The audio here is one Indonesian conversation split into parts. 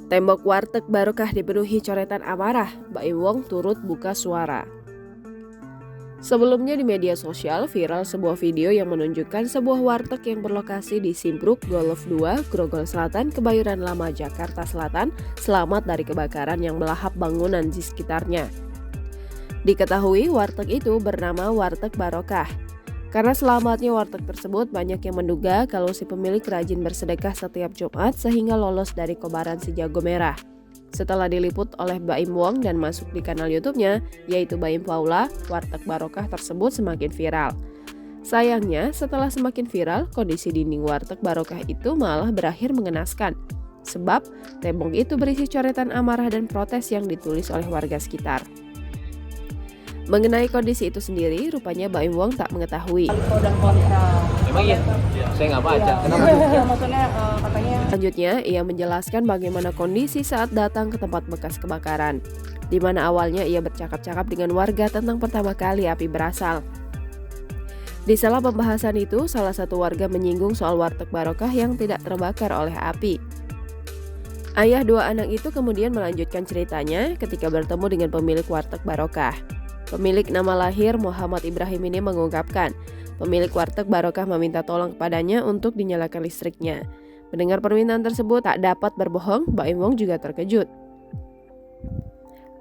Tembok warteg Barokah dipenuhi coretan amarah, Baim Wong turut buka suara. Sebelumnya di media sosial viral sebuah video yang menunjukkan sebuah warteg yang berlokasi di Simpruk Golf 2, Grogol Selatan, Kebayoran Lama, Jakarta Selatan, selamat dari kebakaran yang melahap bangunan di sekitarnya. Diketahui warteg itu bernama Warteg Barokah. Karena selamatnya warteg tersebut, banyak yang menduga kalau si pemilik rajin bersedekah setiap Jumat sehingga lolos dari kobaran si jago merah. Setelah diliput oleh Baim Wong dan masuk di kanal YouTube-nya, yaitu Baim Paula, Warteg Barokah tersebut semakin viral. Sayangnya, setelah semakin viral, kondisi dinding Warteg Barokah itu malah berakhir mengenaskan. Sebab, tembok itu berisi coretan amarah dan protes yang ditulis oleh warga sekitar. Mengenai kondisi itu sendiri, rupanya Baim Wong tak mengetahui. Pro dan kontra. Emang iya? Saya nggak baca. Kenapa? Ya, maksudnya katanya. Selanjutnya, ia menjelaskan bagaimana kondisi saat datang ke tempat bekas kebakaran, di mana awalnya ia bercakap-cakap dengan warga tentang pertama kali api berasal. Di sela pembahasan itu, salah satu warga menyinggung soal Warteg Barokah yang tidak terbakar oleh api. Ayah dua anak itu kemudian melanjutkan ceritanya ketika bertemu dengan pemilik Warteg Barokah. Pemilik nama lahir Muhammad Ibrahim ini mengungkapkan, pemilik Warteg Barokah meminta tolong kepadanya untuk dinyalakan listriknya. Mendengar permintaan tersebut tak dapat berbohong, Baim Wong juga terkejut.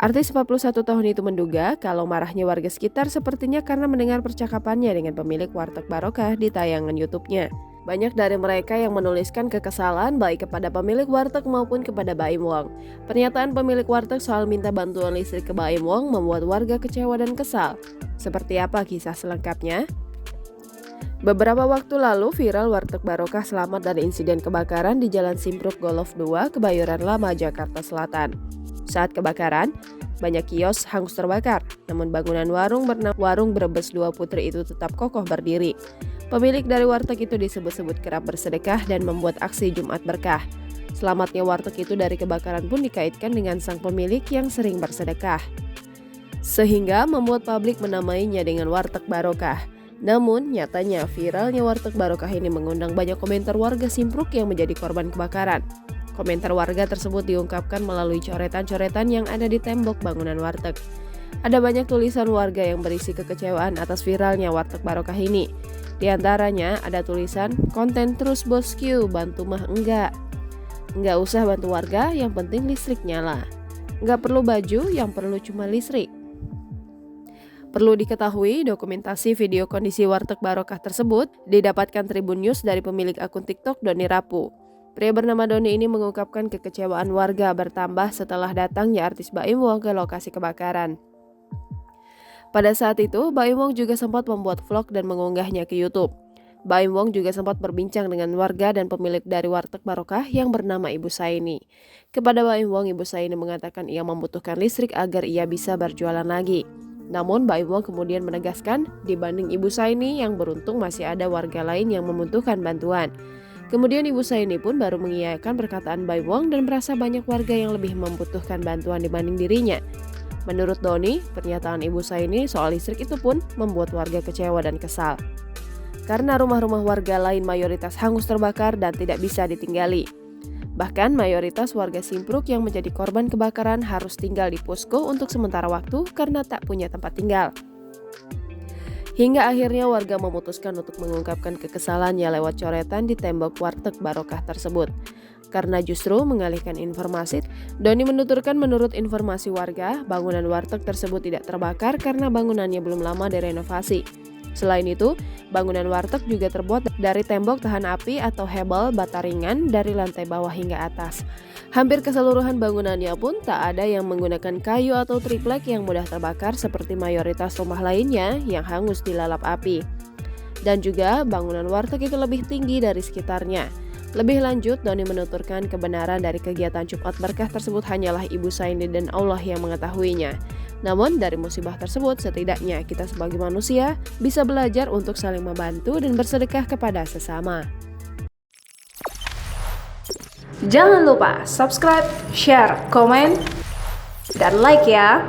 Artis 41 tahun itu menduga kalau marahnya warga sekitar sepertinya karena mendengar percakapannya dengan pemilik Warteg Barokah di tayangan YouTube-nya. Banyak dari mereka yang menuliskan kekesalan baik kepada pemilik warteg maupun kepada Baim Wong. Pernyataan pemilik warteg soal minta bantuan listrik ke Baim Wong membuat warga kecewa dan kesal. Seperti apa kisah selengkapnya? Beberapa waktu lalu viral Warteg Barokah selamat dari insiden kebakaran di Jalan Simpruk Golf 2, Kebayoran Lama, Jakarta Selatan. Saat kebakaran, banyak kios hangus terbakar, namun bangunan warung bernama Warung Brebes 2 Putri itu tetap kokoh berdiri. Pemilik dari warteg itu disebut-sebut kerap bersedekah dan membuat aksi Jumat berkah. Selamatnya warteg itu dari kebakaran pun dikaitkan dengan sang pemilik yang sering bersedekah, sehingga membuat publik menamainya dengan Warteg Barokah. Namun, nyatanya viralnya Warteg Barokah ini mengundang banyak komentar warga Simpruk yang menjadi korban kebakaran. Komentar warga tersebut diungkapkan melalui coretan-coretan yang ada di tembok bangunan warteg. Ada banyak tulisan warga yang berisi kekecewaan atas viralnya Warteg Barokah ini. Di antaranya ada tulisan, konten terus bosku, bantu mah enggak. Enggak usah bantu warga, yang penting listrik nyala. Enggak perlu baju, yang perlu cuma listrik. Perlu diketahui, dokumentasi video kondisi Warteg Barokah tersebut didapatkan Tribun News dari pemilik akun TikTok Doni Rapu. Pria bernama Doni ini mengungkapkan kekecewaan warga bertambah setelah datangnya artis Baim Wong ke lokasi kebakaran. Pada saat itu, Baim Wong juga sempat membuat vlog dan mengunggahnya ke YouTube. Baim Wong juga sempat berbincang dengan warga dan pemilik dari Warteg Barokah yang bernama Ibu Saini. Kepada Baim Wong, Ibu Saini mengatakan ia membutuhkan listrik agar ia bisa berjualan lagi. Namun Baim Wong kemudian menegaskan, dibanding Ibu Saini yang beruntung masih ada warga lain yang membutuhkan bantuan. Kemudian Ibu Saini pun baru mengiyakan perkataan Baim Wong dan merasa banyak warga yang lebih membutuhkan bantuan dibanding dirinya. Menurut Doni, pernyataan Ibu Saini soal listrik itu pun membuat warga kecewa dan kesal. Karena rumah-rumah warga lain mayoritas hangus terbakar dan tidak bisa ditinggali. Bahkan mayoritas warga Simpruk yang menjadi korban kebakaran harus tinggal di posko untuk sementara waktu karena tak punya tempat tinggal. Hingga akhirnya warga memutuskan untuk mengungkapkan kekesalannya lewat coretan di tembok Warteg Barokah tersebut. Karena justru mengalihkan informasi, Doni menuturkan menurut informasi warga, bangunan warteg tersebut tidak terbakar karena bangunannya belum lama direnovasi. Selain itu, bangunan warteg juga terbuat dari tembok tahan api atau hebel bata ringan dari lantai bawah hingga atas. Hampir keseluruhan bangunannya pun tak ada yang menggunakan kayu atau triplek yang mudah terbakar seperti mayoritas rumah lainnya yang hangus dilalap api. Dan juga bangunan warteg itu lebih tinggi dari sekitarnya. Lebih lanjut, Doni menuturkan kebenaran dari kegiatan Jumat Berkah tersebut hanyalah Ibu Saini dan Allah yang mengetahuinya. Namun dari musibah tersebut setidaknya kita sebagai manusia bisa belajar untuk saling membantu dan bersedekah kepada sesama. Jangan lupa subscribe, share, komen, dan like ya!